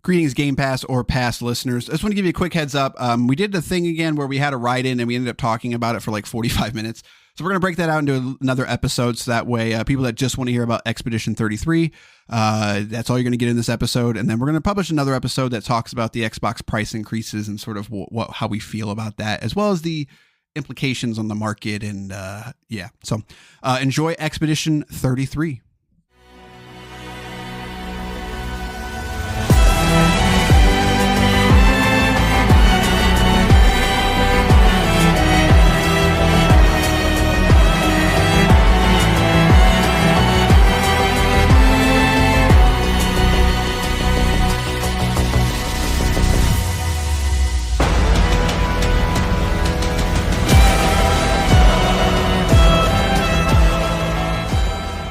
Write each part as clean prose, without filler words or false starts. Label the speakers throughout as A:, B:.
A: Greetings, Game Pass or past listeners. I just want to give you a quick heads up. We did the thing again where we had a write-in and we ended up talking about it for like 45 minutes. So we're going to break that out into another episode so that way people that just want to hear about Expedition 33, that's all you're going to get in this episode. And then we're going to publish another episode that talks about the Xbox price increases and sort of how we feel about that, as well as the implications on the market. And so enjoy Expedition 33.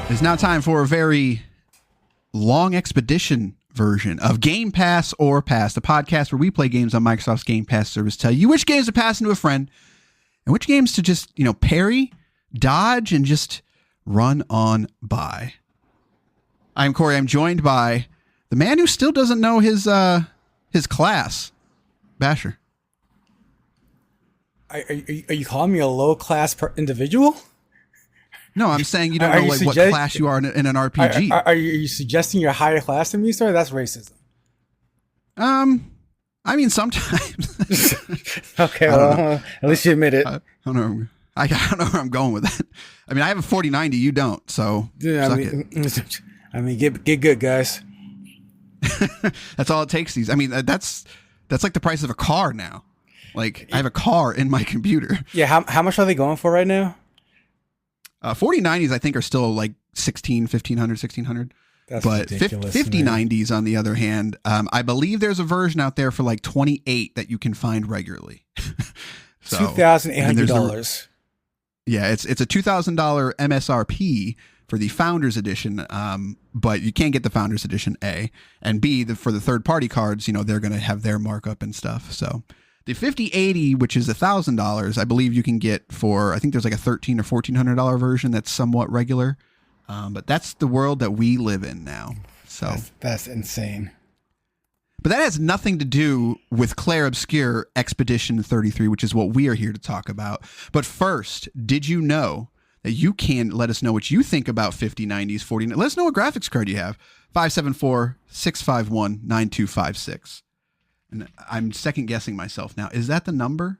A: It's now time for a very long expedition version of Game Pass or Pass, the podcast where we play games on Microsoft's Game Pass service, tell you which games to pass into a friend and which games to just, parry, dodge, and just run on by. I'm Corey. I'm joined by the man who still doesn't know his class, Basher.
B: Are you calling me a low-class individual?
A: No, I'm saying you don't know what class you are in an RPG.
B: Are you suggesting you're higher class than me, sir? That's racism.
A: I mean, sometimes.
B: Okay, well, at least you admit it.
A: I don't know. I don't know where I'm going with that. I mean, I have a 4090. You don't, so
B: yeah, I mean, get good, guys.
A: That's all it takes. These. I mean, that's like the price of a car now. Like, I have a car in my computer.
B: Yeah, how much are they going for right now?
A: 4090s, I think, are still like $1,500, $1,600.
B: That's
A: but
B: ridiculous,
A: 5090s, on the other hand, I believe there's a version out there for like 28 that you can find regularly. So,
B: $2,800.
A: Yeah, it's a $2,000 MSRP for the Founders Edition, but you can't get the Founders Edition A. And B, for the third-party cards, they're going to have their markup and stuff. So the 5080, which is $1,000, I believe you can get for, I think there's like a $1,300 or $1,400 version that's somewhat regular. But that's the world that we live in now. So
B: that's insane.
A: But that has nothing to do with Clair Obscur Expedition 33, which is what we are here to talk about. But first, did you know that you can let us know what you think about 5090s, 4090s? Let us know what graphics card you have. 574-651-9256. And I'm second guessing myself now. Is that the number?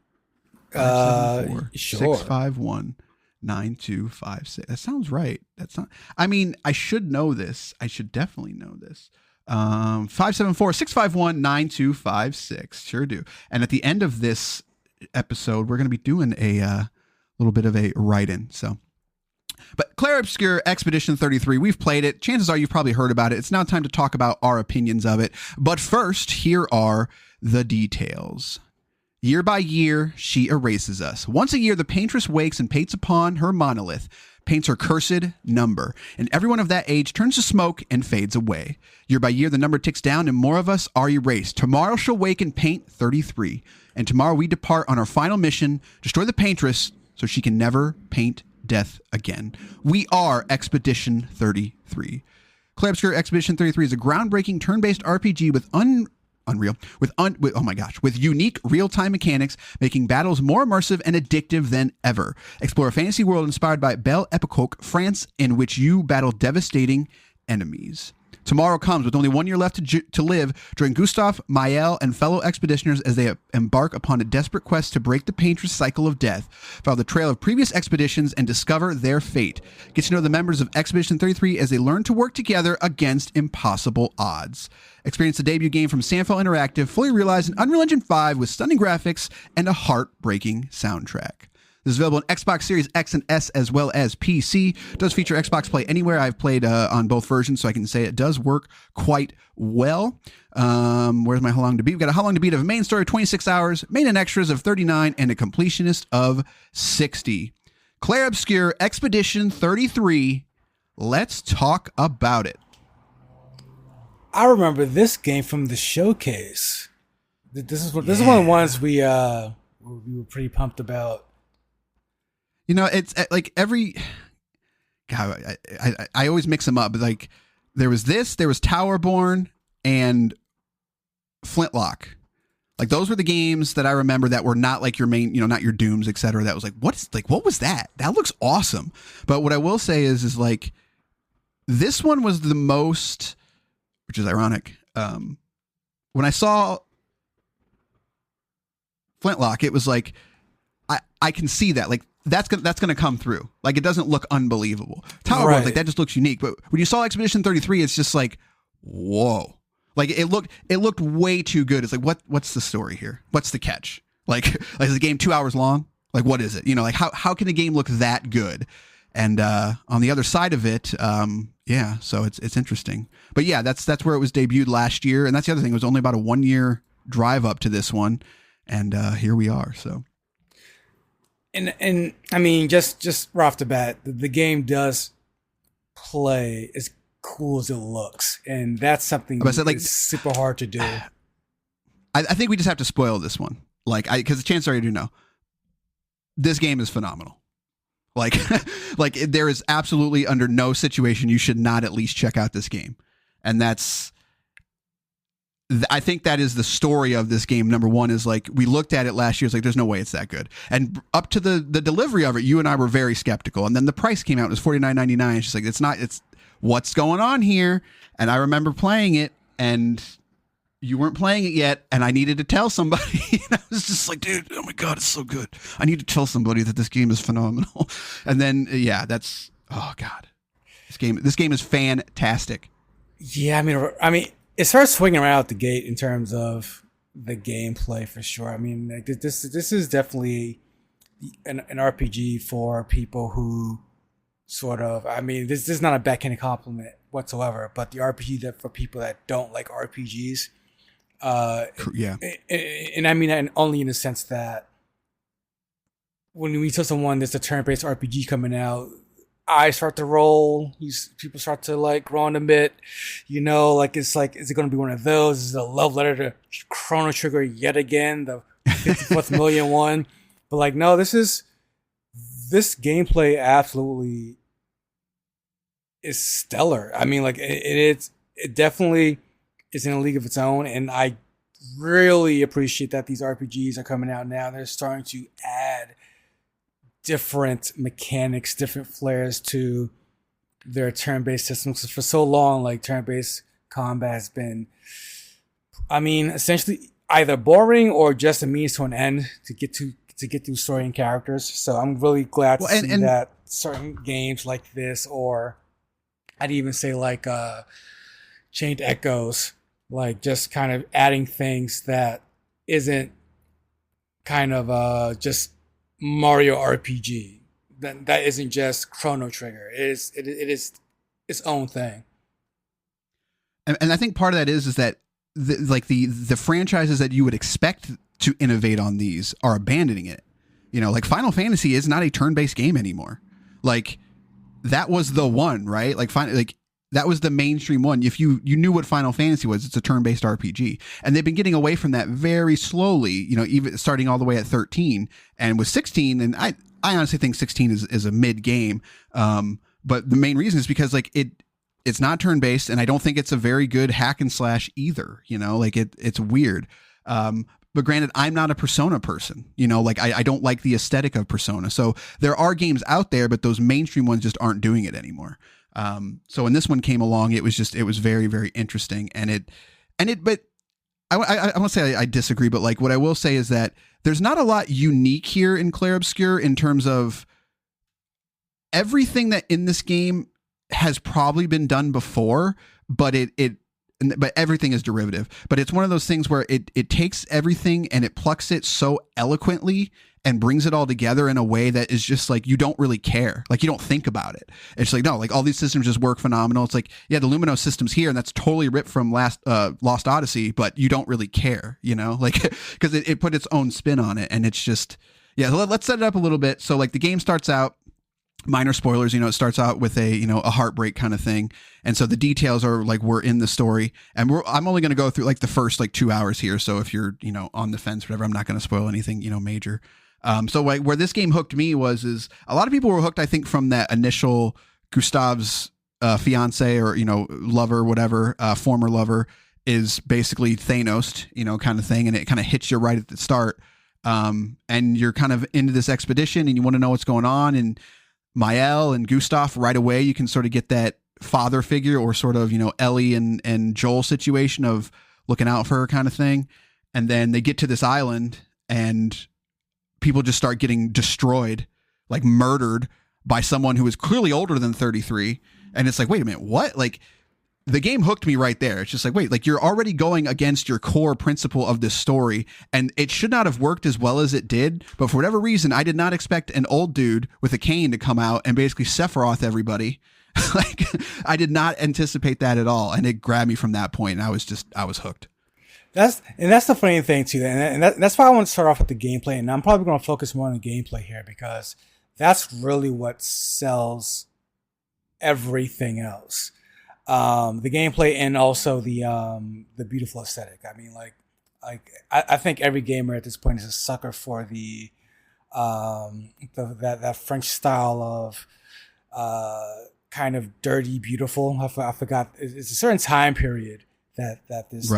B: Sure.
A: 651-9256. That sounds right. That's not. I mean, I should know this. I should definitely know this. 574-651-9256. Sure do. And at the end of this episode, we're going to be doing a little bit of a write-in. So. But Clair Obscur Expedition 33, we've played it. Chances are you've probably heard about it. It's now time to talk about our opinions of it. But first, here are the details. Year by year, she erases us. Once a year, the paintress wakes and paints upon her monolith, paints her cursed number, and everyone of that age turns to smoke and fades away. Year by year, the number ticks down and more of us are erased. Tomorrow she'll wake and paint 33. And tomorrow we depart on our final mission, destroy the paintress so she can never paint death again. We are Expedition 33. Clair Obscur Expedition 33 is a groundbreaking turn-based RPG with with unique real-time mechanics, making battles more immersive and addictive than ever. Explore a fantasy world inspired by Belle Epoque, France, in which you battle devastating enemies. Tomorrow comes with only 1 year left to live. Join Gustav, Mael, and fellow expeditioners as they embark upon a desperate quest to break the paintress cycle of death, follow the trail of previous expeditions, and discover their fate. Get to know the members of Expedition 33 as they learn to work together against impossible odds. Experience the debut game from Sandfell Interactive, fully realized in Unreal Engine 5 with stunning graphics and a heartbreaking soundtrack. This is available on Xbox Series X and S as well as PC. It does feature Xbox Play Anywhere. I've played on both versions, so I can say it does work quite well. Where's my How Long to Beat? We've got a How Long to Beat of a main story of 26 hours, main and extras of 39, and a completionist of 60. Clair Obscur Expedition 33. Let's talk about it.
B: I remember this game from the showcase. This is one of the ones we were pretty pumped about.
A: It's like every. God, I always mix them up. But like, there was Towerborn, and Flintlock. Like those were the games that I remember that were not like your main, not your Dooms, etc. That was like, what was that? That looks awesome. But what I will say is like this one was the most, which is ironic. When I saw Flintlock, it was like I can see that like that's gonna come through. Like it doesn't look unbelievable. Tower World, like that just looks unique. But when you saw Expedition 33, it's just like, whoa. Like it looked way too good. It's like what's the story here? What's the catch? Like is the game 2 hours long? Like what is it? Like how can a game look that good? And on the other side of it, so it's interesting. But yeah, that's where it was debuted last year, and that's the other thing. It was only about a 1 year drive up to this one, and here we are. So,
B: and I mean, just right off the bat, the game does play as cool as it looks, and that's something that's super hard to do.
A: I think we just have to spoil this one, because the chances are you do know this game is phenomenal. Like there is absolutely under no situation you should not at least check out this game. And I think that is the story of this game. Number one is like, we looked at it last year. It's like, there's no way it's that good. And up to the delivery of it, you and I were very skeptical. And then the price came out, it was $49.99. It's just like, it's what's going on here. And I remember playing it and you weren't playing it yet, and I needed to tell somebody. And I was just like, dude, oh my God, it's so good. I need to tell somebody that this game is phenomenal. And then, oh God, this game is fantastic.
B: Yeah, I mean, it starts swinging right out the gate in terms of the gameplay for sure. I mean, like this is definitely an RPG for people who sort of, I mean, this is not a backhanded compliment whatsoever, but the RPG that for people that don't like RPGs. And I mean that only in the sense that when we tell someone there's a turn-based RPG coming out, eyes start to roll. People start to like groan a bit. Like it's like, is it going to be one of those? Is it a love letter to Chrono Trigger yet again, the 54th million one? But like, no, this gameplay absolutely is stellar. I mean, like it definitely is in a league of its own, and I really appreciate that these RPGs are coming out now. They're starting to add different mechanics, different flares to their turn-based systems. Because for so long, like turn-based combat has been, I mean, essentially either boring or just a means to an end to get through story and characters. So I'm really glad to see that certain games like this, or I'd even say like Chained Echoes, like just kind of adding things that isn't kind of just Mario RPG. That isn't just Chrono Trigger. It is its own thing.
A: And I think part of that is that the franchises that you would expect to innovate on these are abandoning it. Like Final Fantasy is not a turn-based game anymore. Like that was the one, right? Like that was the mainstream one. If you knew what Final Fantasy was, it's a turn-based RPG. And they've been getting away from that very slowly, even starting all the way at 13 and with 16. And I honestly think 16 is a mid game. But the main reason is because like it's not turn-based, and I don't think it's a very good hack and slash either. Like it's weird. But granted, I'm not a Persona person, like I don't like the aesthetic of Persona. So there are games out there, but those mainstream ones just aren't doing it anymore. So when this one came along, it was very, very interesting. But I won't say I disagree, but like what I will say is that there's not a lot unique here in Clair Obscur in terms of everything that in this game has probably been done before, but but everything is derivative. But it's one of those things where it takes everything and it plucks it so eloquently and brings it all together in a way that is just like, you don't really care. Like you don't think about it. It's like, no, like all these systems just work phenomenal. It's like, yeah, the Luminous system's here and that's totally ripped from Lost Odyssey, but you don't really care, like, because it put its own spin on it. And it's just, yeah, let's set it up a little bit. So like the game starts out, minor spoilers, it starts out with a heartbreak kind of thing. And so the details are like, we're in the story, and I'm only going to go through like the first like 2 hours here. So if you're, on the fence, whatever, I'm not going to spoil anything, major. So like where this game hooked me is a lot of people were hooked, I think, from that initial Gustav's fiance or, lover, whatever, former lover, is basically Thanos, kind of thing, and it kind of hits you right at the start. And you're kind of into this expedition and you want to know what's going on. And Mael and Gustav, right away, you can sort of get that father figure or sort of, Ellie and Joel situation of looking out for her kind of thing. And then they get to this island and people just start getting destroyed, like murdered by someone who is clearly older than 33. And it's like, wait a minute, what? Like, the game hooked me right there. It's just like, wait, like you're already going against your core principle of this story, and it should not have worked as well as it did. But for whatever reason, I did not expect an old dude with a cane to come out and basically Sephiroth everybody. Like, I did not anticipate that at all. And it grabbed me from that point, and I was hooked.
B: That's the funny thing too. And that's why I want to start off with the gameplay. And I'm probably going to focus more on the gameplay here because that's really what sells everything else. The gameplay and also the beautiful aesthetic. I mean, I think every gamer at this point is a sucker for that French style of kind of dirty, beautiful. I forgot. It's a certain time period that this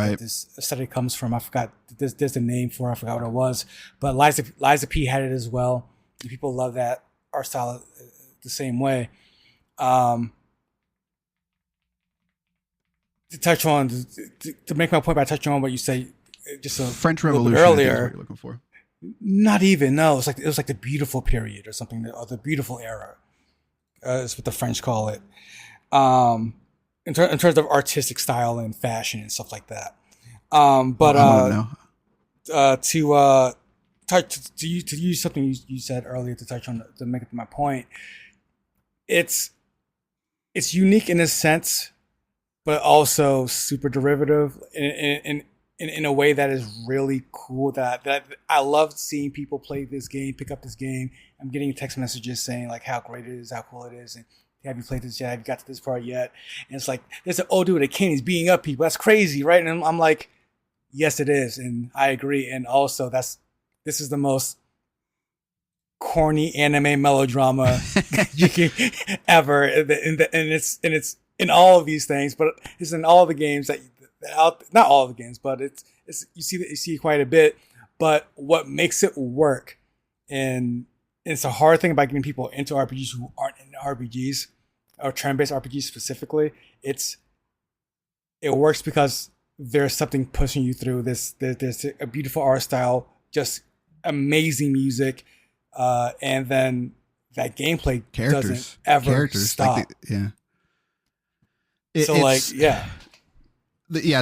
B: aesthetic comes from. I forgot. There's a name for it. I forgot what it was. But Liza P had it as well. And people love that art style the same way. To touch on, to make my point by touching on what you say, just a
A: French Revolution
B: earlier.
A: Is what you're looking for.
B: Not even, no. It was like the beautiful period or something, or the beautiful era. Is what the French call it. In terms of artistic style and fashion and stuff like that. To use something you said earlier to touch on to make my point, it's unique in a sense, but also super derivative in a way that is really cool. That I love seeing people play this game, pick up this game. I'm getting text messages saying like how great it is, how cool it is, and have you played this yet? Have you got to this part yet? And it's like there's an old dude with a cane, he's beating up people. That's crazy, right? And I'm like, yes, it is, and I agree. And also, this is the most corny anime melodrama you can ever, and it's in all of these things, but it's in all the games not all of the games, but it's you see quite a bit. But what makes it work, and it's a hard thing about getting people into RPGs who aren't in RPGs or turn-based RPGs specifically. It works because there's something pushing you through this. There's a beautiful art style, just amazing music, and then that gameplay doesn't ever stop.
A: Like yeah.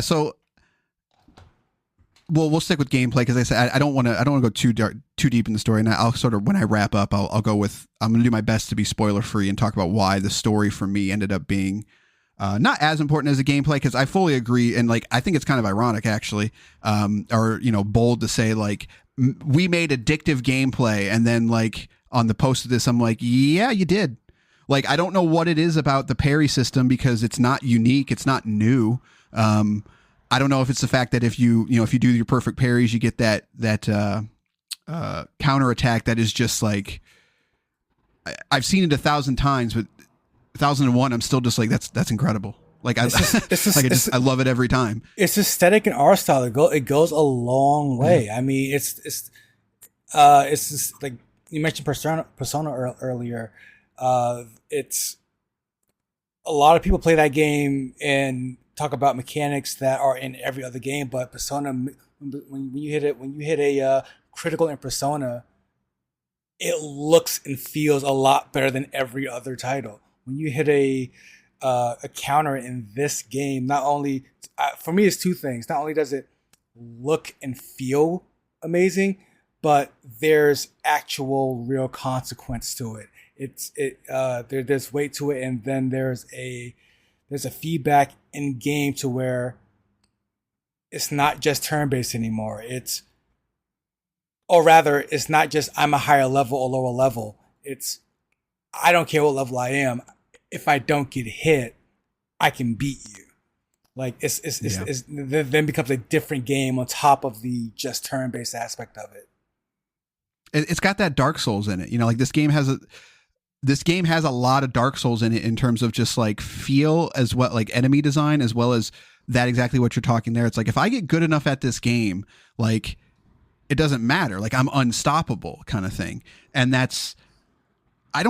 A: So we'll stick with gameplay because I said I don't want to go too deep in the story, and I'll sort of, when I wrap up, I'm going to do my best to be spoiler free and talk about why the story for me ended up being not as important as the gameplay, because I fully agree, and like I think it's kind of ironic actually, or bold to say like we made addictive gameplay, and then like on the post of this I'm like, yeah, you did. Like, I don't know what it is about the parry system because it's not unique. It's not new. I don't know if it's the fact that if you do your perfect parries, you get that counter attack that is just like, I've seen it 1,000 times, but 1,001, I'm still just like, that's incredible. Like I love it every time. It's
B: aesthetic and art style. It goes a long way. I mean, it's just like you mentioned Persona earlier. It's a lot of people play that game and talk about mechanics that are in every other game, but Persona, when you hit a critical in Persona, it looks and feels a lot better than every other title. When you hit a counter in this game, not only for me, it's two things. Not only does it look and feel amazing, but there's actual real consequence to it. There's weight to it, and then there's a feedback in game to where it's not just turn-based anymore. It's not just I'm a higher level or lower level. It's I don't care what level I am. If I don't get hit, I can beat you. Like it's then becomes a different game on top of the just turn-based aspect of it.
A: It's got that Dark Souls in it. Like this game has a lot of Dark Souls in it in terms of just like feel as well, like enemy design, as well as that exactly what you're talking there. It's like, if I get good enough at this game, like, it doesn't matter. Like, I'm unstoppable kind of thing. And that's, I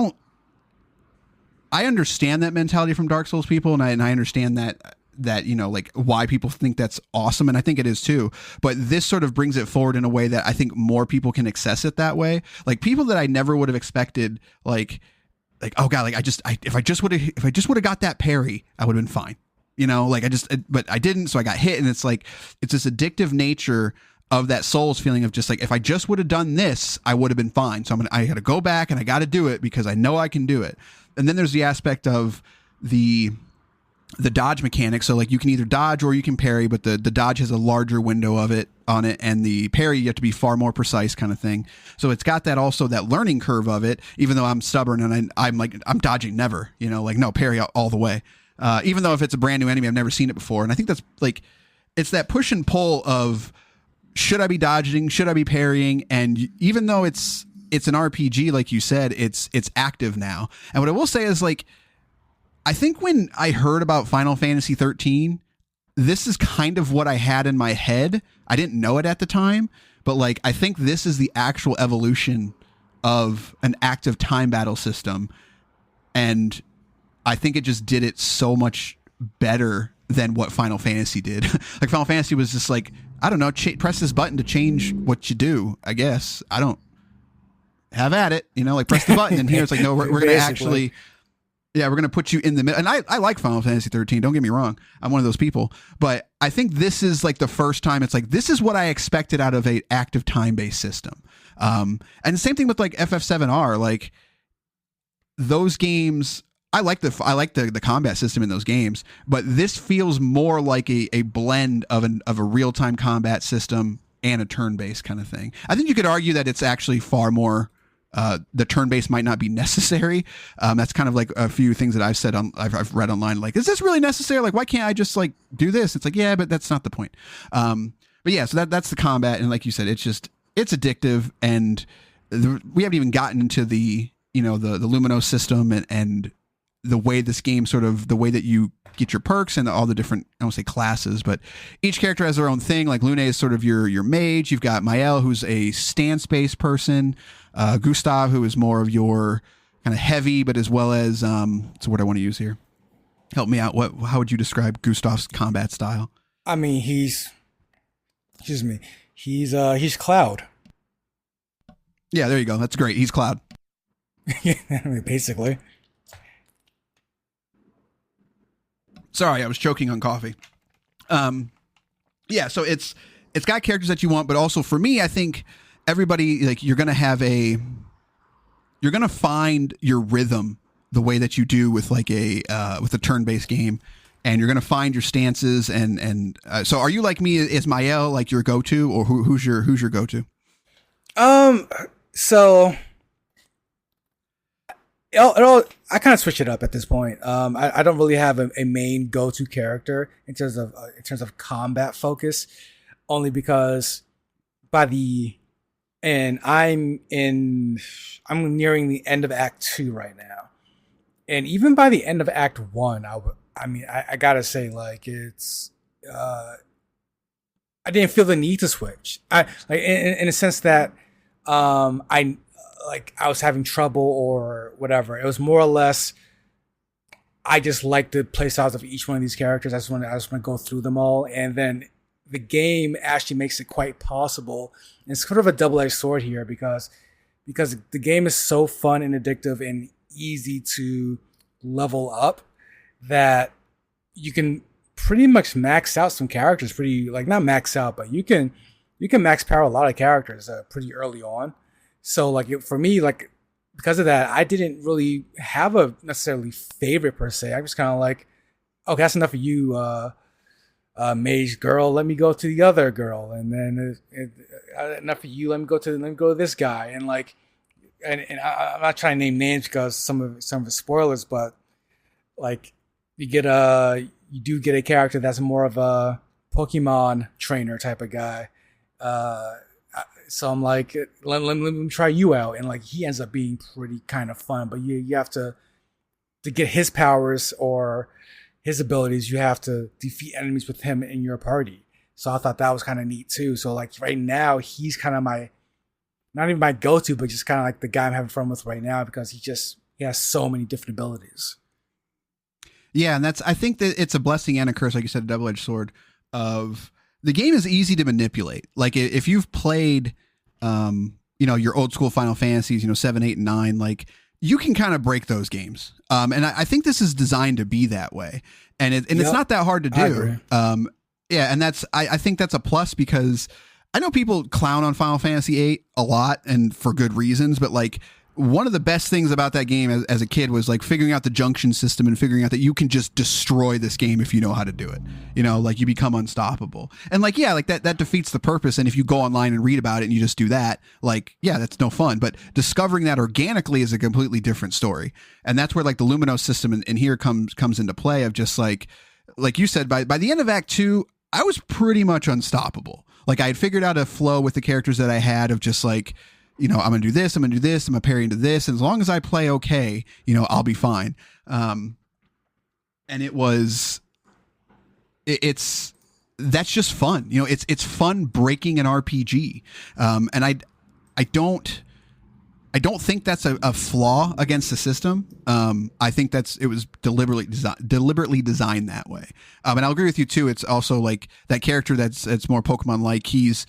A: understand that mentality from Dark Souls people. And I understand that, you know, like, why people think that's awesome. And I think it is too, but this sort of brings it forward in a way that I think more people can access it that way. Like, people that I never would have expected, like, oh God, like, if I just would have got that parry, I would have been fine. You know, like, but I didn't. So I got hit. And it's like, it's this addictive nature of that Souls feeling of just like, if I just would have done this, I would have been fine. So I got to go back and I got to do it because I know I can do it. And then there's the aspect of the dodge mechanic. So like, you can either dodge or you can parry, but the dodge has a larger window of it on it, and the parry, you have to be far more precise kind of thing. So it's got that also that learning curve of it, even though I'm stubborn and I'm like, I'm dodging never, you know, like, no, parry all the way. Even though if it's a brand new enemy, I've never seen it before. And I think that's like, it's that push and pull of, should I be dodging? Should I be parrying? And even though it's an RPG, like you said, it's active now. And what I will say is, like, I think when I heard about Final Fantasy 13, this is kind of what I had in my head. I didn't know it at the time, but like, I think this is the actual evolution of an active time battle system. And I think it just did it so much better than what Final Fantasy did. Like, Final Fantasy was just like, I don't know, press this button to change what you do, I guess. I don't have at it, you know, like, press the button. And here it's like, no, we're going to actually, yeah, we're going to put you in the middle. And I like Final Fantasy 13. Don't get me wrong. I'm one of those people. But I think this is like the first time it's like, this is what I expected out of a active time-based system. And the same thing with like FF7R, like, those games, I like the combat system in those games, but this feels more like a blend of a real-time combat system and a turn-based kind of thing. I think you could argue that it's actually far more, the turn-based might not be necessary. That's kind of like a few things that I've said I've read online. Like, is this really necessary? Like, why can't I just like do this? It's like, yeah, but that's not the point. But yeah, so that's the combat. And like you said, it's addictive. And we haven't even gotten into the Lumino system and the way this game sort of, the way that you get your perks and all the different, I won't say classes, but each character has their own thing. Like, Lune is sort of your mage. You've got Mael, who's a stance-based person. Gustav, who is more of your kind of heavy, but as well as, so what I want to use here. Help me out. How would you describe Gustav's combat style?
B: I mean, he's Cloud.
A: Yeah, there you go. That's great. He's Cloud.
B: Yeah, I mean, basically.
A: Sorry, I was choking on coffee. Yeah, so it's got characters that you want, but also for me, I think everybody, like, you're going to find your rhythm the way that you do with like with a turn-based game, and you're going to find your stances and so are you like me? Is Mael like your go-to, or who's your go-to?
B: So I kind of switch it up at this point. I don't really have a main go-to character in terms of combat focus, only because I'm nearing the end of Act 2 right now, and even by the end of Act 1, I gotta say, like, it's I didn't feel the need to switch. I like in a sense that I was having trouble or whatever. It was more or less, I just like the playstyles of each one of these characters. I just want to go through them all. And then the game actually makes it quite possible. And it's sort of a double-edged sword here because the game is so fun and addictive and easy to level up that you can pretty much max out some characters not max out, but you can max power a lot of characters pretty early on. So like for me, like, because of that, I didn't really have a necessarily favorite per se. I was kind of like, okay, that's enough of you, mage girl. Let me go to the other girl, and then enough of you. Let me go to this guy, and like, and I'm not trying to name names because some of the spoilers, but like you do get a character that's more of a Pokemon trainer type of guy. So I'm like, let me try you out. And like, he ends up being pretty kind of fun, but you have to get his powers or his abilities, you have to defeat enemies with him in your party. So I thought that was kind of neat too. So like right now, he's kind of not even my go-to, but just kind of like the guy I'm having fun with right now because he has so many different abilities.
A: Yeah, and I think that it's a blessing and a curse, like you said, a double-edged sword of the game is easy to manipulate. Like if you've played, your old school Final Fantasies, 7, 8, and 9, like you can kind of break those games. And I think this is designed to be that way. And it's not that hard to do. Yeah. And I think that's a plus because I know people clown on Final Fantasy 8 a lot and for good reasons, but like one of the best things about that game as a kid was like figuring out the junction system and figuring out that you can just destroy this game if you know how to do it. Like you become unstoppable. And like, yeah, like that defeats the purpose. And if you go online and read about it and you just do that, like, yeah, that's no fun. But discovering that organically is a completely different story. And that's where like the Luminos system and here comes into play of just like you said, by the end of Act 2, I was pretty much unstoppable. Like I had figured out a flow with the characters that I had of just like, I'm going to do this, I'm going to do this, I'm going to parry into this. And as long as I play okay, I'll be fine. And that's just fun. It's fun breaking an RPG. And I don't think that's a flaw against the system. I think it was deliberately designed that way. And I'll agree with you too. It's also like that character that's more Pokemon-like. He's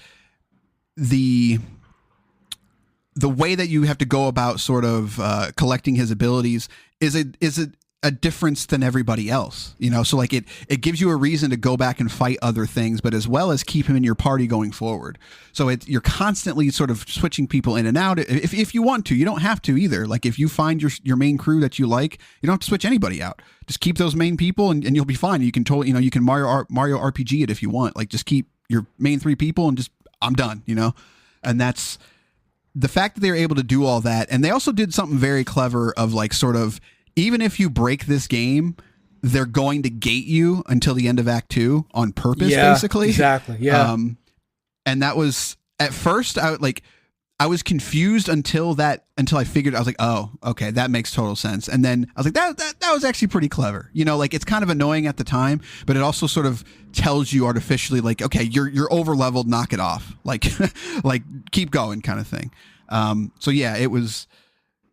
A: the way that you have to go about sort of collecting his abilities is a difference than everybody else, so like it gives you a reason to go back and fight other things, but as well as keep him in your party going forward. So you're constantly sort of switching people in and out. If you want to, you don't have to either. Like if you find your main crew that you like, you don't have to switch anybody out. Just keep those main people and you'll be fine. You can totally, you can Mario RPG it if you want. Like just keep your main 3 people and just, I'm done, and that's the fact that they were able to do all that. And they also did something very clever of like sort of, even if you break this game, they're going to gate you until the end of Act 2 on purpose, basically.
B: Exactly. Yeah.
A: And that was at first I was confused until I figured, I was like, oh, okay, that makes total sense. And then I was like, that was actually pretty clever. Like it's kind of annoying at the time, but it also sort of tells you artificially like, okay, you're over leveled, knock it off. Like, like keep going kind of thing. So yeah,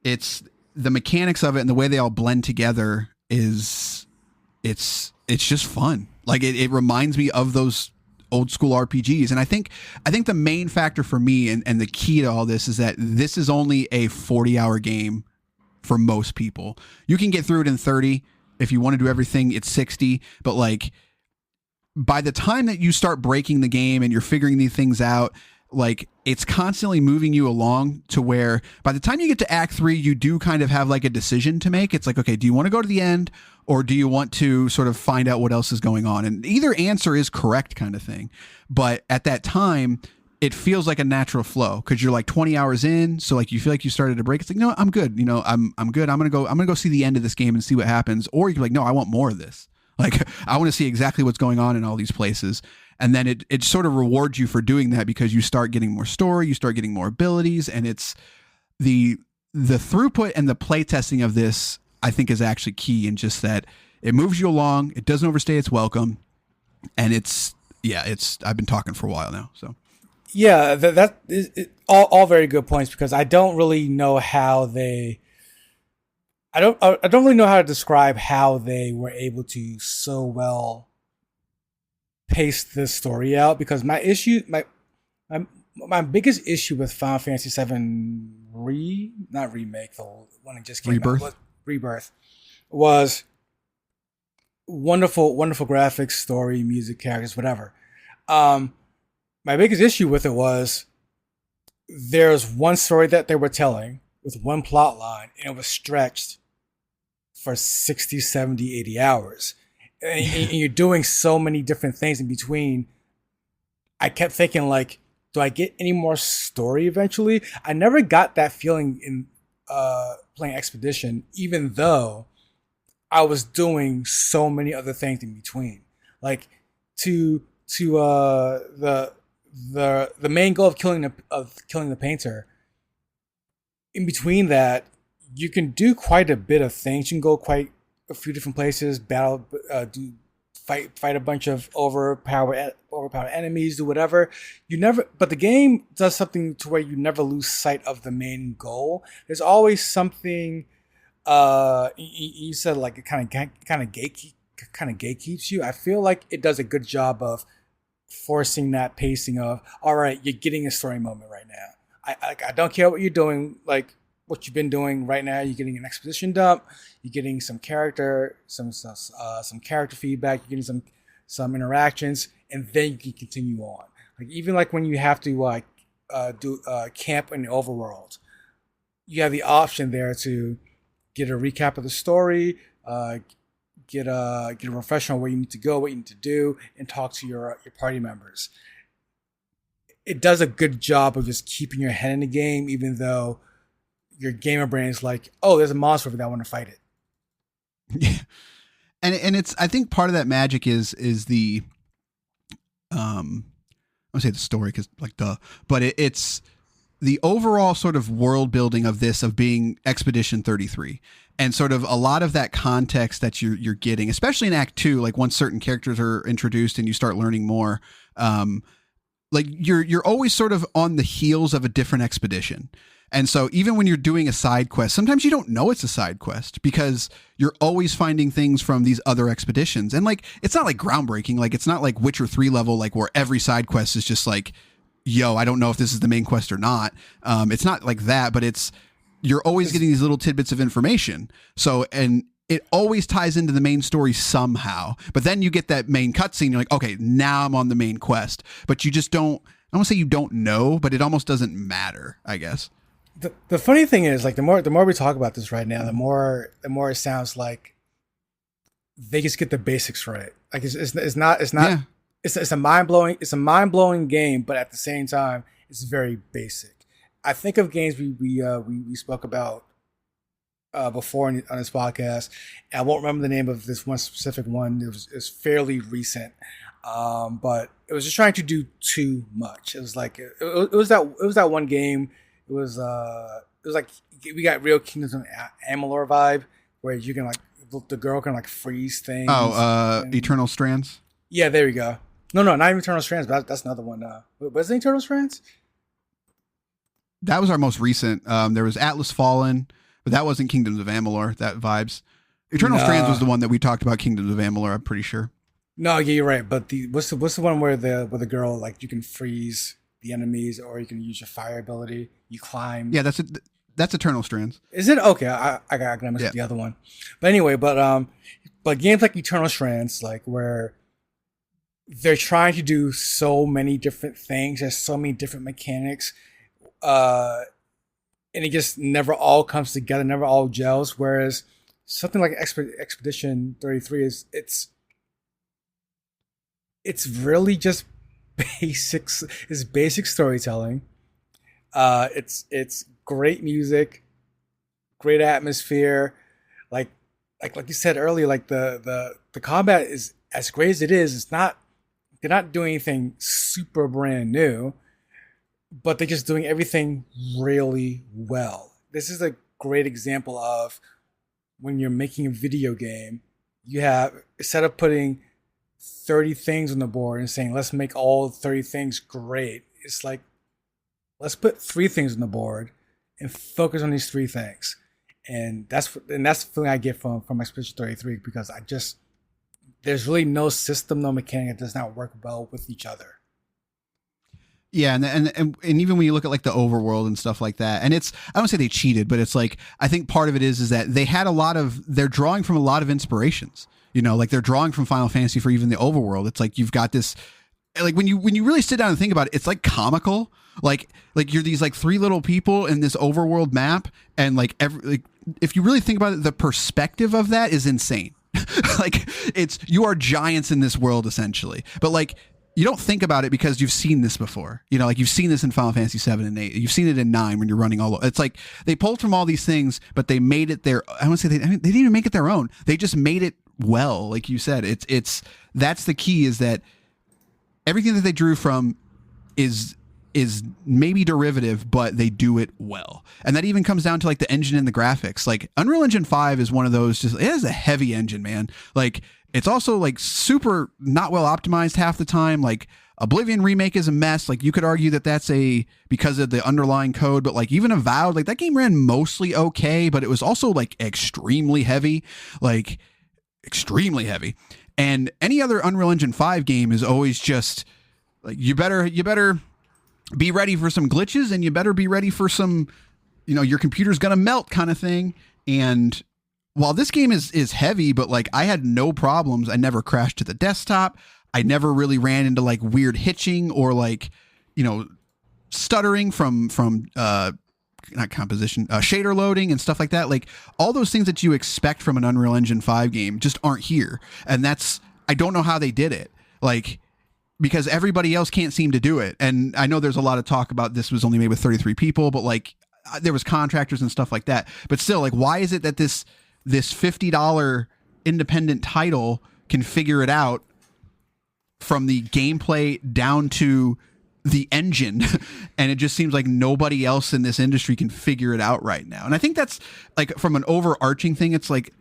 A: it's the mechanics of it and the way they all blend together it's just fun. Like it reminds me of those old school RPGs. And I think the main factor for me and the key to all this is that this is only a 40-hour game for most people. You can get through it in 30. If you want to do everything, it's 60. But like by the time that you start breaking the game and you're figuring these things out, like it's constantly moving you along to where by the time you get to Act 3, you do kind of have like a decision to make. It's like, okay, do you want to go to the end or do you want to sort of find out what else is going on? And either answer is correct kind of thing. But at that time, it feels like a natural flow because you're like 20 hours in. So like you feel like you started to break. It's like, no, I'm good. I'm good. I'm going to go see the end of this game and see what happens. Or you can be like, no, I want more of this. Like I want to see exactly what's going on in all these places. And then it sort of rewards you for doing that because you start getting more story, you start getting more abilities, and it's the throughput and the play testing of this, I think, is actually key in just that it moves you along, it doesn't overstay its welcome, and I've been talking for a while now, so.
B: Yeah, that is all very good points because I don't really know how I don't really know how to describe how they were able to so well pace this story out because my biggest issue with Final Fantasy VII not remake, the one that just came out, Rebirth, was wonderful graphics, story, music, characters, whatever. My biggest issue with it was there's one story that they were telling with one plot line and it was stretched for 60, 70, 80 hours. And you're doing so many different things in between. I kept thinking like, do I get any more story eventually? I never got that feeling in playing Expedition, even though I was doing so many other things in between. Like to the main goal of killing the painter. In between that, you can do quite a bit of things. You can go quite a few different places, battle, do fight a bunch of overpowered enemies, do whatever. But the game does something to where you never lose sight of the main goal. There's always something. You said like it kind of gatekeeps you. I feel like it does a good job of forcing that pacing of, all right, you're getting a story moment right now. I don't care what you're doing, like what you've been doing right now. You're getting an exposition dump. You're getting some character feedback. You're getting some interactions, and then you can continue on. Like even like when you have to do camp in the overworld, you have the option there to get a recap of the story, get a refresher on where you need to go, what you need to do, and talk to your party members. It does a good job of just keeping your head in the game, even though your gamer brain is like, oh, there's a monster over there, I want to fight it.
A: Yeah. And it's, I think part of that magic is the, I would say the story because like duh, but it's the overall sort of world building of this, of being Expedition 33, and sort of a lot of that context that you're getting, especially in Act 2, like once certain characters are introduced and you start learning more, like you're always sort of on the heels of a different expedition. And so even when you're doing a side quest, sometimes you don't know it's a side quest because you're always finding things from these other expeditions. And like, it's not like groundbreaking. Like it's not like Witcher 3 level, like where every side quest is just like, yo, I don't know if this is the main quest or not. It's not like that, but you're always getting these little tidbits of information. So, and it always ties into the main story somehow, but then you get that main cutscene. You're like, okay, now I'm on the main quest, but you just don't, I don't want to say you don't know, but it almost doesn't matter, I guess.
B: The funny thing is, like the more we talk about this right now, the more it sounds like they just get the basics right. Like it's not yeah. It's a mind blowing game, but at the same time, it's very basic. I think of games we spoke about before on this podcast. And I won't remember the name of this one specific one. It was fairly recent, but it was just trying to do too much. It was like it was that one game. It was like we got real Kingdoms of Amalur vibe where you can like the girl can like freeze things.
A: Oh, Eternal Strands.
B: Yeah, there you go. No, not even Eternal Strands. But that's another one. Was it Eternal Strands?
A: That was our most recent. There was Atlas Fallen, but that wasn't Kingdoms of Amalur. That vibes. Eternal Strands was the one that we talked about. Kingdoms of Amalur, I'm pretty sure.
B: No, yeah, you're right. But what's the one where the girl like you can freeze the enemies, or you can use your fire ability. You climb.
A: Yeah, that's Eternal Strands.
B: Is it okay? I got mess with the other one. But anyway, but games like Eternal Strands, like where they're trying to do so many different things, there's so many different mechanics, and it just never all comes together, never all gels. Whereas something like Expedition 33 it's really just basic storytelling. It's great music, great atmosphere. Like you said earlier, like the combat is as great as it is. It's not, they're not doing anything super brand new, but they're just doing everything really well. This is a great example of when you're making a video game, you have, instead of putting 30 things on the board and saying, let's make all 30 things great. It's like, let's put 3 things on the board and focus on these 3 things. And that's the feeling I get from Expedition 33, because there's really no system, no mechanic that does not work well with each other.
A: Yeah, and even when you look at like the overworld and stuff like that, and it's, I don't say they cheated, but it's like, I think part of it is that they had they're drawing from a lot of inspirations. You know, like they're drawing from Final Fantasy for even the overworld. It's like you've got this, like when you really sit down and think about it, it's like comical. Like you're these like 3 little people in this overworld map, and like if you really think about it, the perspective of that is insane. Like you are giants in this world essentially, but like you don't think about it because you've seen this before. You know, like you've seen this in Final Fantasy 7 and 8. You've seen it in 9 when you're running all over. It's like they pulled from all these things, but they made it their, I want to say they didn't even make it their own. They just made it well. Like you said, that's the key, is that everything that they drew from is is maybe derivative, but they do it well. And that even comes down to like the engine and the graphics. Like Unreal Engine 5 is one of those, just, it is a heavy engine, man. Like it's also like super not well optimized half the time. Like Oblivion Remake is a mess. Like you could argue that that's because of the underlying code, but like even Avowed, like that game ran mostly okay, but it was also like extremely heavy, like extremely heavy. And any other Unreal Engine 5 game is always just like, you better be ready for some glitches, and you better be ready for some, your computer's going to melt kind of thing. And while this game is heavy, but like I had no problems. I never crashed to the desktop. I never really ran into like weird hitching or like, stuttering from not composition, shader loading and stuff like that. Like all those things that you expect from an Unreal Engine 5 game just aren't here. And I don't know how they did it. Like, because everybody else can't seem to do it. And I know there's a lot of talk about this was only made with 33 people, but like there was contractors and stuff like that. But still, like, why is it that this $50 independent title can figure it out from the gameplay down to the engine? And it just seems like nobody else in this industry can figure it out right now. And I think that's like from an overarching thing. It's like,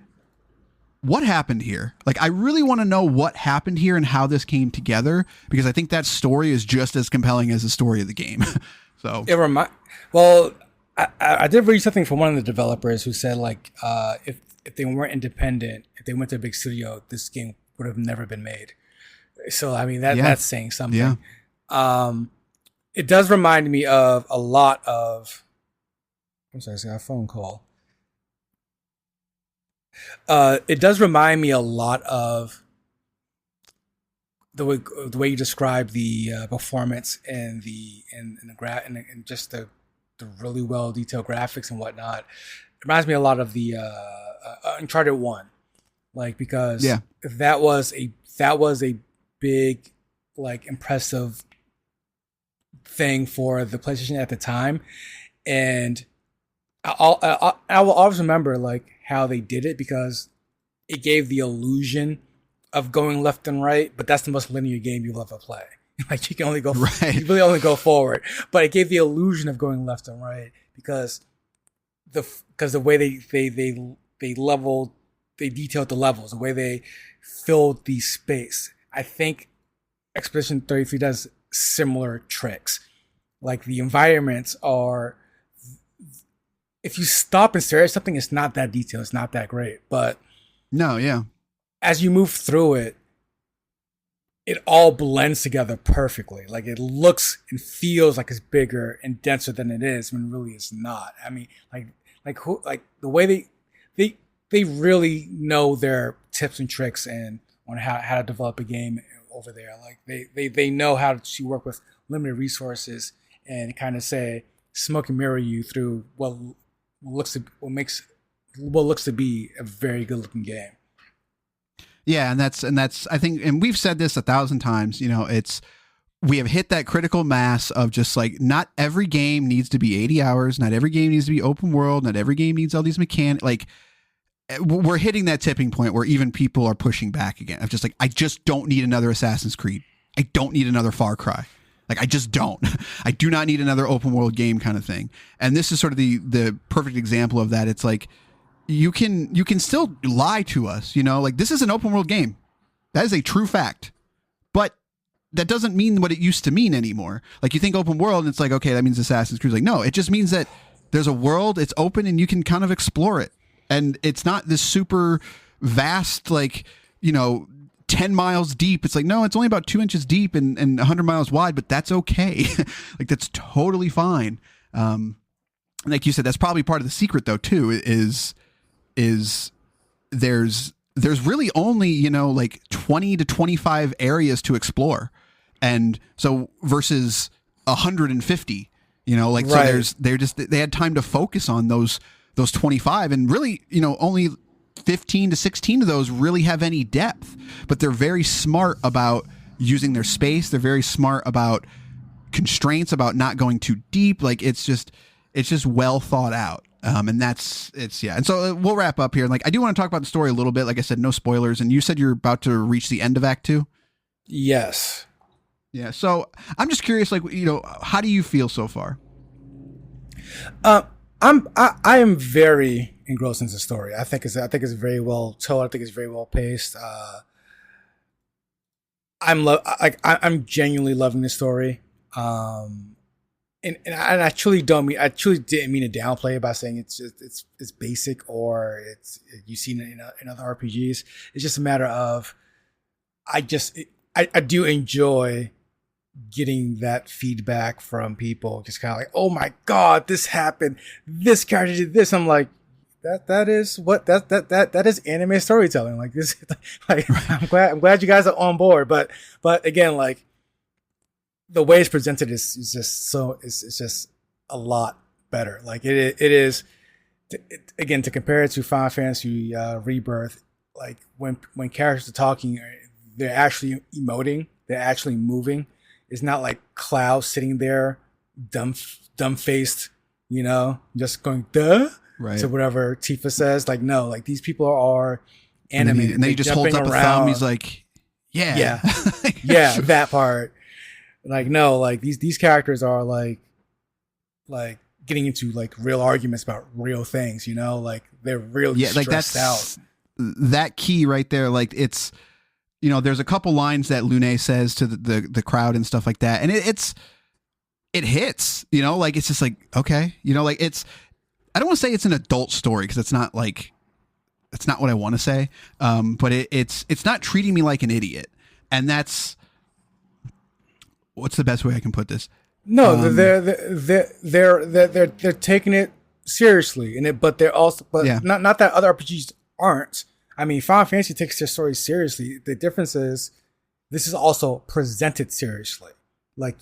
A: what happened here? Like, I really want to know what happened here and how this came together, because I think that story is just as compelling as the story of the game. So
B: I did read something from one of the developers who said like, if they weren't independent, if they went to a big studio, this game would have never been made. So, I mean, that's saying something. Yeah. It does remind me of a lot of, I'm sorry, I got a phone call. It does remind me a lot of the way you describe the performance and and just the really well detailed graphics and whatnot. It reminds me a lot of the Uncharted 1, like, because that was a big, like, impressive thing for the PlayStation at the time, and I will always remember like how they did it, because it gave the illusion of going left and right, but that's the most linear game you'll ever play. Like, you can only go right. You really only go forward, but it gave the illusion of going left and right because the way they detailed the levels, the way they filled the space. I think Expedition 33 does similar tricks. Like, the environments are, if you stop and stare at something, it's not that detailed, it's not that great. But as you move through it, it all blends together perfectly. Like, it looks and feels like it's bigger and denser than it is, when really it's not. I mean, like the way they really know their tips and tricks and on how to develop a game over there. Like, they know how to work with limited resources and kind of say, smoke and mirror you through what looks to be a very good looking game.
A: Yeah, and that's I think, and we've said this 1,000 times, we have hit that critical mass of just like, not every game needs to be 80 hours, not every game needs to be open world, not every game needs all these mechanics. Like, we're hitting that tipping point where even people are pushing back again. I'm just like, I just don't need another Assassin's Creed. I don't need another Far Cry. Like, I just don't. I do not need another open world game kind of thing. And this is sort of the perfect example of that. It's like, you can still lie to us, like, this is an open world game. That is a true fact. But that doesn't mean what it used to mean anymore. Like, you think open world and it's like, okay, that means Assassin's Creed. Like, no, it just means that there's a world, it's open, and you can kind of explore it. And it's not this super vast, like, 10 miles deep. It's like, no, it's only about 2 inches deep and 100 miles wide, but that's okay. Like, that's totally fine. And like you said, that's probably part of the secret though, too, is there's really only, like 20 to 25 areas to explore. And so versus 150, like, right. So they had time to focus on those 25, and really, only 15 to 16 of those really have any depth, but they're very smart about using their space. They're very smart about constraints, about not going too deep. Like, it's just well thought out. And And so we'll wrap up here. Like, I do want to talk about the story a little bit. Like I said, no spoilers. And you said you're about to reach the end of Act 2.
B: Yes.
A: Yeah. So I'm just curious, like, how do you feel so far?
B: I am very engrossed in the story. I think it's very well told. I think it's very well paced. I'm genuinely loving the story. And I truly I truly didn't mean to downplay it by saying it's basic or you've seen it in other RPGs. It's just a matter of I do enjoy getting that feedback from people, just kind of like, oh my god, this happened, this character did this. I'm like, that is anime storytelling. Like this, like I'm glad you guys are on board. But again, like the way it's presented is just it's just a lot better. Like it is again, to compare it to Final Fantasy Rebirth. Like when characters are talking, they're actually emoting, they're actually moving. It's not like Cloud sitting there dumb faced, just going duh to whatever Tifa says. Like no, like these people are animated.
A: And then he just holds up around. A thumb. He's like, yeah,
B: that part. Like no, like these characters are like getting into like real arguments about real things. Like they're really stressed out.
A: That key right there, like it's. There's a couple lines that Lune says to the crowd and stuff like that. And it hits, like, it's just like, okay, like I don't want to say it's an adult story, because it's not what I want to say. But it's not treating me like an idiot. And that's, what's the best way I can put this?
B: No, they're taking it seriously, but they're also, not that other RPGs aren't. I mean, Final Fantasy takes their story seriously. The difference is this is also presented seriously. Like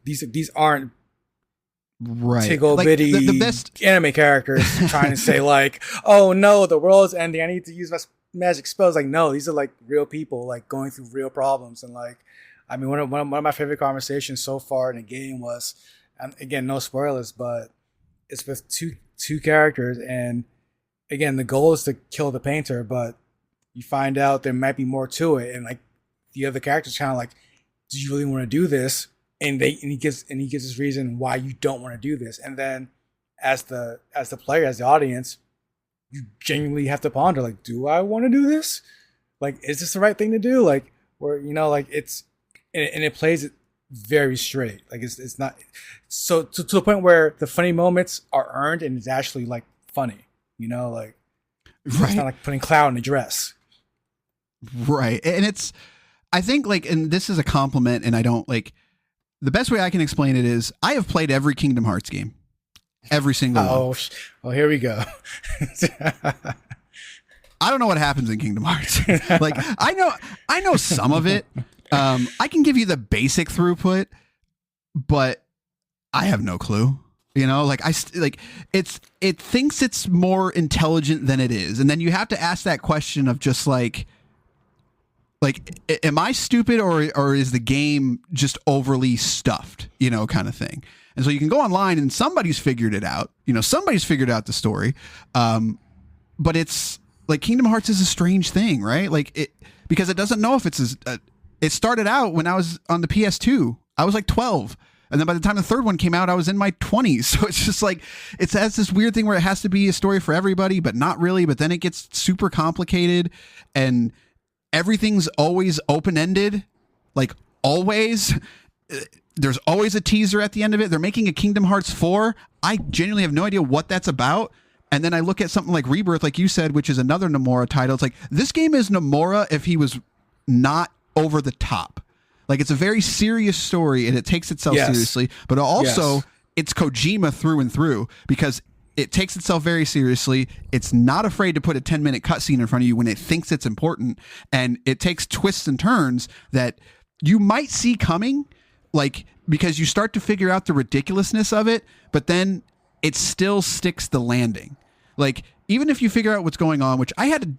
B: these aren't tiggle bitty like the best anime characters trying to say like, oh no, the world's ending, I need to use my magic spells. Like no, these are like real people like going through real problems. And like, I mean, one of my favorite conversations so far in the game was, and again, no spoilers, but it's with two characters, and again, the goal is to kill the painter, but you find out there might be more to it, and like the other character's kind of like, do you really want to do this? And he gives his reason why you don't want to do this. And then as the player, as the audience, you genuinely have to ponder, like, do I want to do this? Like, is this the right thing to do? Like, or like it's, and it plays it very straight. Like it's not so to the point where the funny moments are earned and it's actually like funny. Like it's not like putting Cloud in a dress.
A: Right. And it's, I think like, and this is a compliment, and I don't like, the best way I can explain it is I have played every Kingdom Hearts game, every single one.
B: Oh, here we go.
A: I don't know what happens in Kingdom Hearts. Like I know some of it. I can give you the basic throughput, but I have no clue. Like it thinks it's more intelligent than it is. And then you have to ask that question of just like, am I stupid or is the game just overly stuffed, kind of thing. And so you can go online and somebody's figured it out, somebody's figured out the story. But it's like Kingdom Hearts is a strange thing, right? Like because it doesn't know if it's it started out when I was on the PS2, I was like 12. And then by the time the third one came out, I was in my 20s. So it's just like, it has this weird thing where it has to be a story for everybody, but not really. But then it gets super complicated and everything's always open-ended. Like always, there's always a teaser at the end of it. They're making a Kingdom Hearts 4. I genuinely have no idea what that's about. And then I look at something like Rebirth, like you said, which is another Nomura title. It's like, this game is Nomura if he was not over the top. Like, it's a very serious story and it takes itself seriously, but also it's Kojima through and through, because it takes itself very seriously. It's not afraid to put a 10-minute cutscene in front of you when it thinks it's important. And it takes twists and turns that you might see coming, like, because you start to figure out the ridiculousness of it, but then it still sticks the landing. Like, even if you figure out what's going on, which I had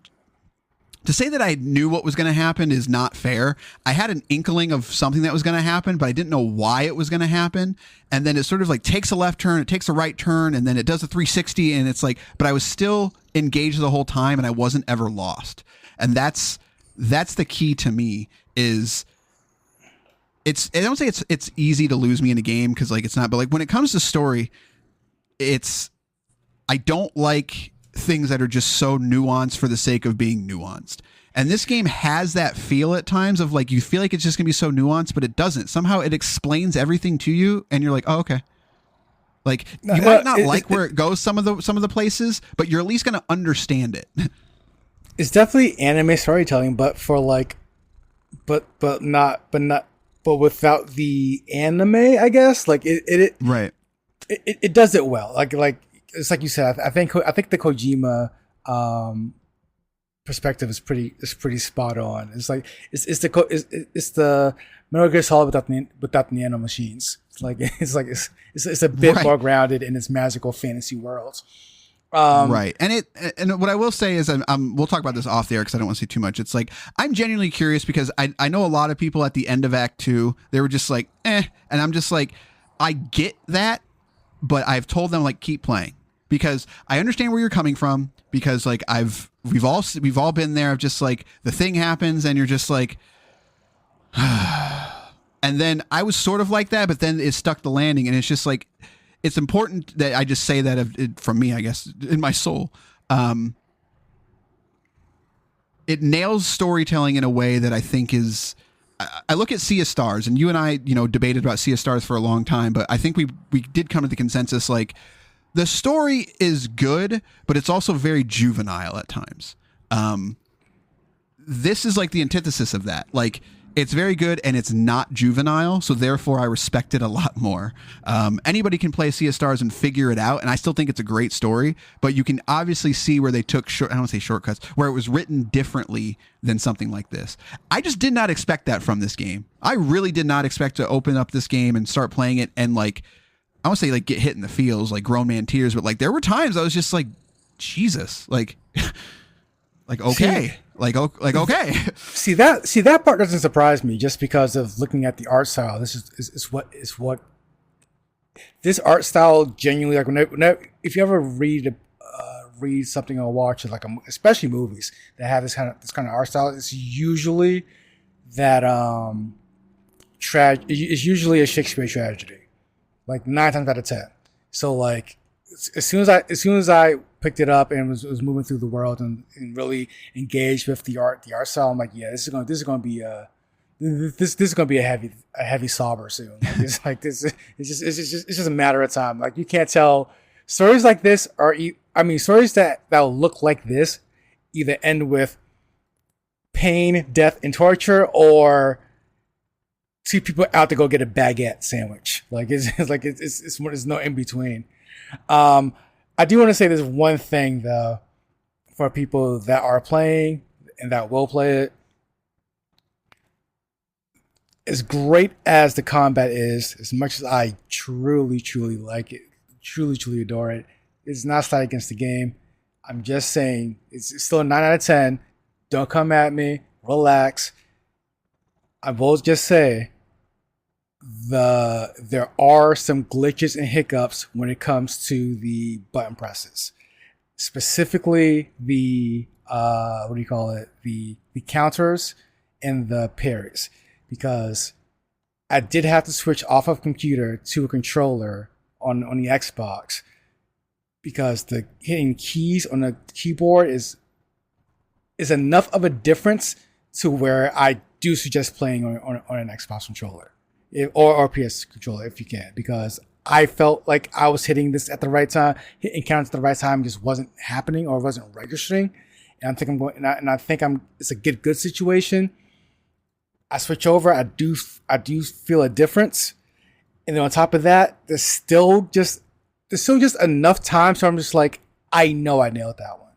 A: to say that I knew what was going to happen is not fair. I had an inkling of something that was going to happen, but I didn't know why it was going to happen. And then it sort of like takes a left turn, it takes a right turn, and then it does a 360. And it's like, but I was still engaged the whole time and I wasn't ever lost. And that's the key to me, is I don't say it's easy to lose me in a game because like it's not, but like when it comes to story, I don't like things that are just so nuanced for the sake of being nuanced. And this game has that feel at times of like you feel like it's just gonna be so nuanced, but it doesn't. Somehow it explains everything to you, and you're like, oh, okay. Like you might not like where it goes some of the places, but you're at least gonna understand it.
B: It's definitely anime storytelling, but for like, but without the anime, I guess. Like it
A: right.
B: It does it well. Like it's like you said. I think the Kojima perspective is pretty spot on. It's like it's the Metal Gear Solid without the nano machines. It's a bit more grounded in its magical fantasy world.
A: Right. And what I will say is we'll talk about this off the air because I don't want to say too much. It's like I'm genuinely curious because I know a lot of people at the end of Act 2, they were just like, and I'm just like, I get that, but I've told them like keep playing because I understand where you're coming from because like we've all been there of just like the thing happens and you're just like and then I was sort of like that, but then it stuck the landing and it's just like it's important that I just say that from me, I guess, in my soul. It nails storytelling in a way that I think is. I look at Sea of Stars, and you and I, debated about Sea of Stars for a long time, but I think we did come to the consensus like the story is good, but it's also very juvenile at times. This is like the antithesis of that. Like it's very good and it's not juvenile, so therefore I respect it a lot more. Anybody can play Sea of Stars and figure it out, and I still think it's a great story, but you can obviously see where they took I don't want to say shortcuts, where it was written differently than something like this. I just did not expect that from this game. I really did not expect to open up this game and start playing it and like I won't say like get hit in the feels like grown man tears, but like there were times I was just like, Jesus, like like okay. Like okay.
B: See that part doesn't surprise me just because of looking at the art style. This is what this art style genuinely like. If you ever read something or watch it, like especially movies that have this kind of art style, it's usually that it's usually a Shakespeare tragedy, like 9 times out of 10. So like as soon as I picked it up and was moving through the world and really engaged with the art style, I'm like, yeah, this is going to be a heavy sobber soon. Like, it's just a matter of time. Like you can't tell stories like this stories that will look like this either end with pain, death, and torture, or see people out to go get a baguette sandwich. Like it's no in between. I do want to say there's one thing though for people that are playing and that will play it. As great as the combat is, as much as I truly like it, truly adore it, it's not slight against the game. I'm just saying it's still a 9 out of 10. Don't come at me. Relax. I will just say there are some glitches and hiccups when it comes to the button presses, specifically the the counters and the parries, because I did have to switch off of computer to a controller on the Xbox because the hitting keys on the keyboard is enough of a difference to where I do suggest playing on an Xbox controller. Or PS controller if you can, because I felt like I was hitting this at the right time, hitting counters at the right time just wasn't happening or wasn't registering, and I think it's a good situation. I switch over, I do feel a difference, and then on top of that, there's still just enough time, so I'm just like, I know I nailed that one.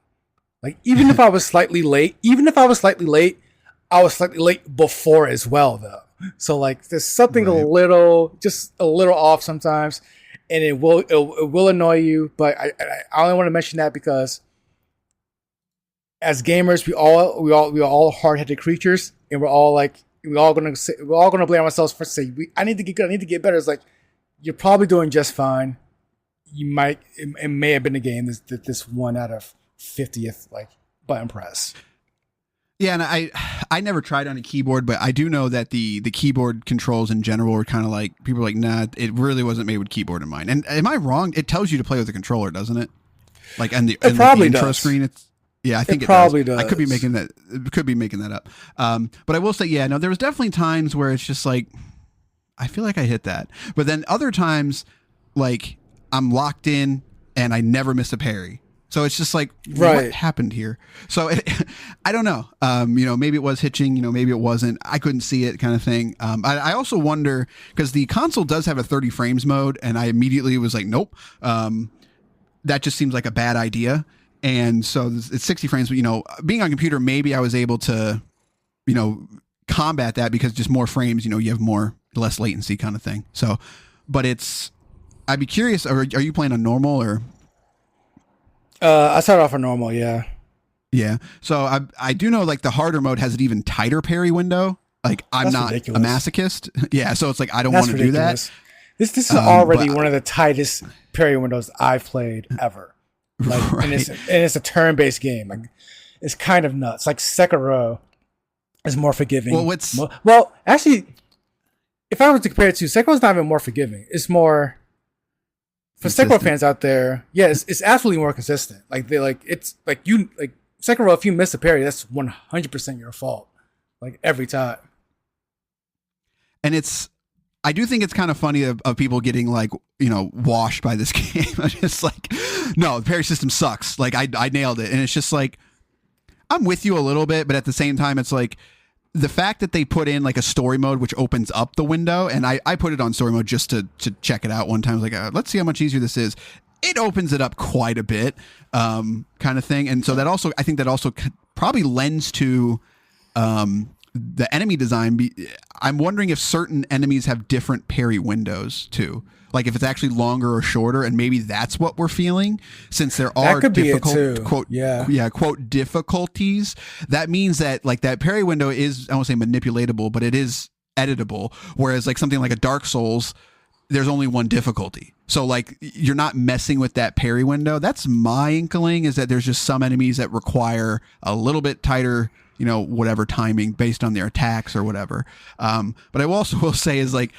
B: Like even if I was slightly late, I was slightly late before as well though. So like there's something a little off sometimes, and it will annoy you. But I only want to mention that because as gamers, we all hard-headed creatures, and we're all gonna blame ourselves for saying I need to get good, I need to get better. It's like you're probably doing just fine. It may have been a game this 1 out of 50th like button press.
A: Yeah, and I never tried on a keyboard, but I do know that the keyboard controls in general were kind of like, people are like, nah, it really wasn't made with keyboard in mind. And am I wrong? It tells you to play with a controller, doesn't it? Like, and the
B: probably
A: intro
B: does.
A: screen, I think it
B: probably
A: does.
B: does.
A: I could be making that up. But I will say, yeah, no, there was definitely times where it's just like, I feel like I hit that. But then other times, like, I'm locked in and I never miss a parry. So it's just like, what happened here? So I don't know. Maybe it was hitching, maybe it wasn't. I couldn't see it, kind of thing. I also wonder, because the console does have a 30 frames mode, and I immediately was like, nope. That just seems like a bad idea. And so it's 60 frames, but being on computer, maybe I was able to, combat that, because just more frames, you have less latency, kind of thing. So, but I'd be curious, are you playing on normal or?
B: I started off on normal, yeah.
A: Yeah. So I do know, like, the harder mode has an even tighter parry window. Like, I'm not ridiculous. A masochist. Yeah. So it's like, I don't want to do that.
B: This is already one of the tightest parry windows I've played ever. Like, right. and it's a turn-based game. Like, it's kind of nuts. Like, Sekiro is more forgiving. Well, actually, if I were to compare it to, Sekiro's not even more forgiving. It's more, for Sekiro fans out there, yeah, it's absolutely more consistent. Like, it's like Sekiro, if you miss a parry, that's 100% your fault. Like, every time.
A: And I do think it's kind of funny of people getting, like, washed by this game. I'm just like, no, the parry system sucks. Like, I nailed it. And it's just like, I'm with you a little bit, but at the same time, it's like, the fact that they put in, like, a story mode which opens up the window, and I put it on story mode just to check it out one time. I was like, let's see how much easier this is. It opens it up quite a bit, kind of thing. And so I think that also probably lends to the enemy design. I'm wondering if certain enemies have different parry windows too. Like, if it's actually longer or shorter, and maybe that's what we're feeling, since there are difficult quote difficulties. That means that, like, that parry window is, I won't say manipulatable, but it is editable. Whereas, like, something like a Dark Souls, there's only one difficulty. So, like, you're not messing with that parry window. That's my inkling, is that there's just some enemies that require a little bit tighter, whatever timing based on their attacks or whatever. But I also will say is, like,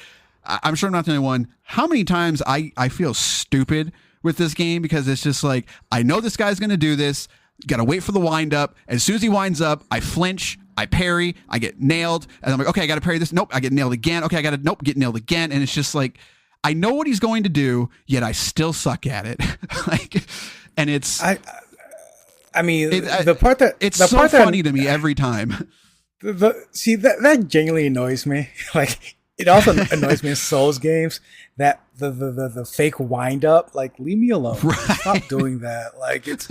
A: I'm sure I'm not the only one. How many times I feel stupid with this game, because it's just like, I know this guy's going to do this. Got to wait for the wind up. As soon as he winds up, I flinch, I parry, I get nailed. And I'm like, okay, I got to parry this. Nope, I get nailed again. Okay, I got to, get nailed again. And it's just like, I know what he's going to do, yet I still suck at it. Like, and it's...
B: I mean, the part that...
A: It's the so part funny to me every time.
B: See, that genuinely annoys me. Like... It also annoys me in Souls games that the fake wind up. Like, leave me alone. Right. Stop doing that. Like, it's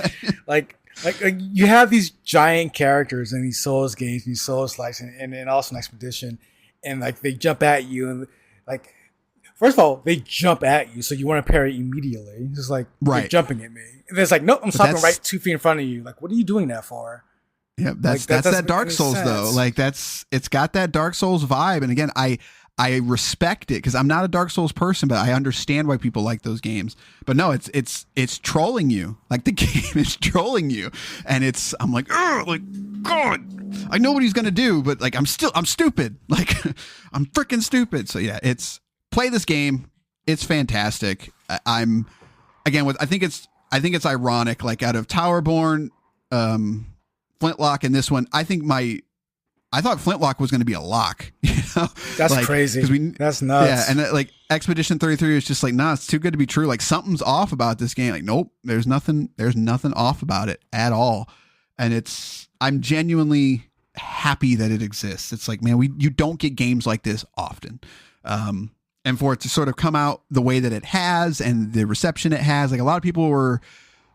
B: like you have these giant characters in these Souls games, these Souls likes, and also an Expedition, and, like, they jump at you, and, like, first of all, they jump at you, so you want to parry immediately. It's just like, you're jumping at me, and then it's like, nope, I'm stopping right 2 feet in front of you. Like, what are you doing that for?
A: Yeah, that's that Dark Souls sense. Though. Like, it's got that Dark Souls vibe, and again, I respect it, because I'm not a Dark Souls person, but I understand why people like those games. But no, it's trolling you. Like, the game is trolling you, and I'm like, God, I know what he's gonna do, but, like, I'm stupid. Like, I'm freaking stupid. So yeah, play this game. It's fantastic. I think it's ironic. Like, out of Towerborn, Flintlock, and this one, I thought Flintlock was going to be a lock.
B: That's like, crazy. That's nuts.
A: Yeah, and like Expedition 33 is just like, nah, it's too good to be true. Like, something's off about this game. Like, nope, there's nothing off about it at all. And I'm genuinely happy that it exists. It's like, man, you don't get games like this often. And for it to sort of come out the way that it has, and the reception it has, like, a lot of people were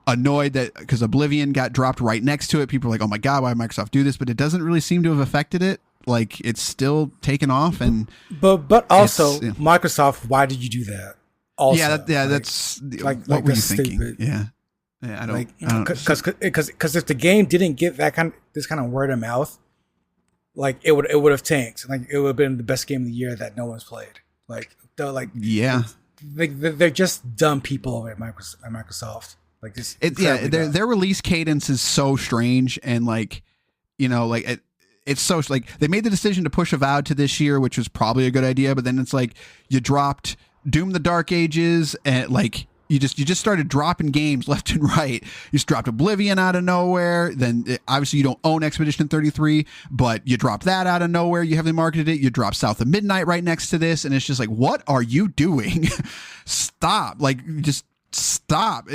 A: annoyed that because Oblivion got dropped right next to it. People are like, oh my God, why did Microsoft do this? But it doesn't really seem to have affected it. Like, it's still taken off. And
B: but also, Microsoft, why did you do that? Also,
A: that's like, what were you thinking? Stupid. Yeah, I don't because
B: if the game didn't get this kind of word of mouth, like, it would have tanked. Like, it would have been the best game of the year that no one's played. Like, they're like, yeah, they're just dumb people at Microsoft. Like, their release cadence is so strange, and, like,
A: it's so like they made the decision to push Avowed to this year, which was probably a good idea. But then it's like you dropped Doom: The Dark Ages, and like you just started dropping games left and right. You just dropped Oblivion out of nowhere. Then obviously you don't own Expedition 33, but you dropped that out of nowhere. You heavily marketed it. You dropped South of Midnight right next to this, and it's just like, what are you doing? Stop! Like just stop.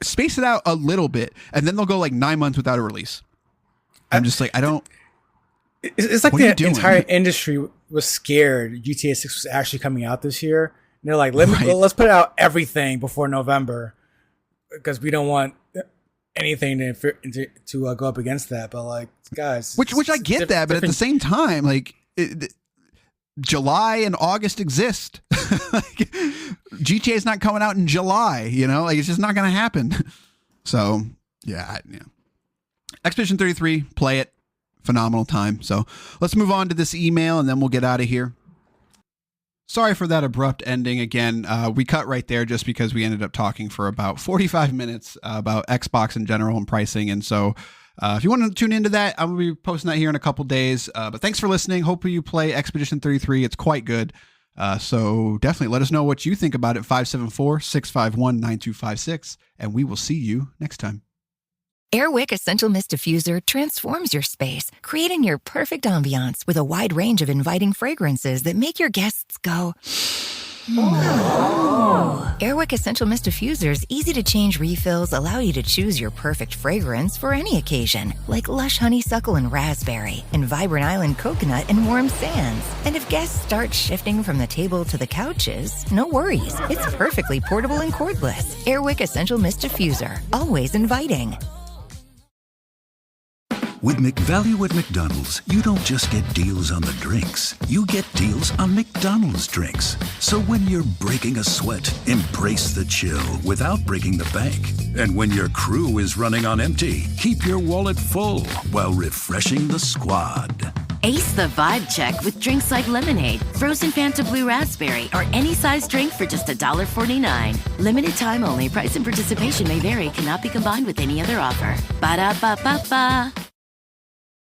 A: Space it out a little bit, and then they'll go like 9 months without a release. I'm just like, I don't.
B: It's like the entire industry was scared GTA 6 was actually coming out this year. And they're like, let's put out everything before November because we don't want anything to go up against that. But like, guys,
A: which I get that, but at the same time, like July and August exist. Like, GTA is not coming out in July. You know, like it's just not going to happen. So yeah. Expedition 33, play it. Phenomenal time. So let's move on to this email and then we'll get out of here. Sorry for that abrupt ending again. We cut right there just because we ended up talking for about 45 minutes about Xbox in general and pricing. And so if you want to tune into that, I'm going to be posting that here in a couple days. But thanks for listening. Hope you play Expedition 33. It's quite good. So definitely let us know what you think about it. 574-651-9256. And we will see you next time.
C: Airwick Essential Mist Diffuser transforms your space, creating your perfect ambiance with a wide range of inviting fragrances that make your guests go, oh. Airwick Essential Mist Diffuser's easy-to-change refills allow you to choose your perfect fragrance for any occasion, like lush honeysuckle and raspberry, and vibrant island coconut and warm sands. And if guests start shifting from the table to the couches, no worries. It's perfectly portable and cordless. Airwick Essential Mist Diffuser, always inviting.
D: With McValue at McDonald's, you don't just get deals on the drinks. You get deals on McDonald's drinks. So when you're breaking a sweat, embrace the chill without breaking the bank. And when your crew is running on empty, keep your wallet full while refreshing the squad.
E: Ace the vibe check with drinks like lemonade, frozen Fanta Blue Raspberry, or any size drink for just $1.49. Limited time only. Price and participation may vary. Cannot be combined with any other offer. Ba-da-ba-ba-ba.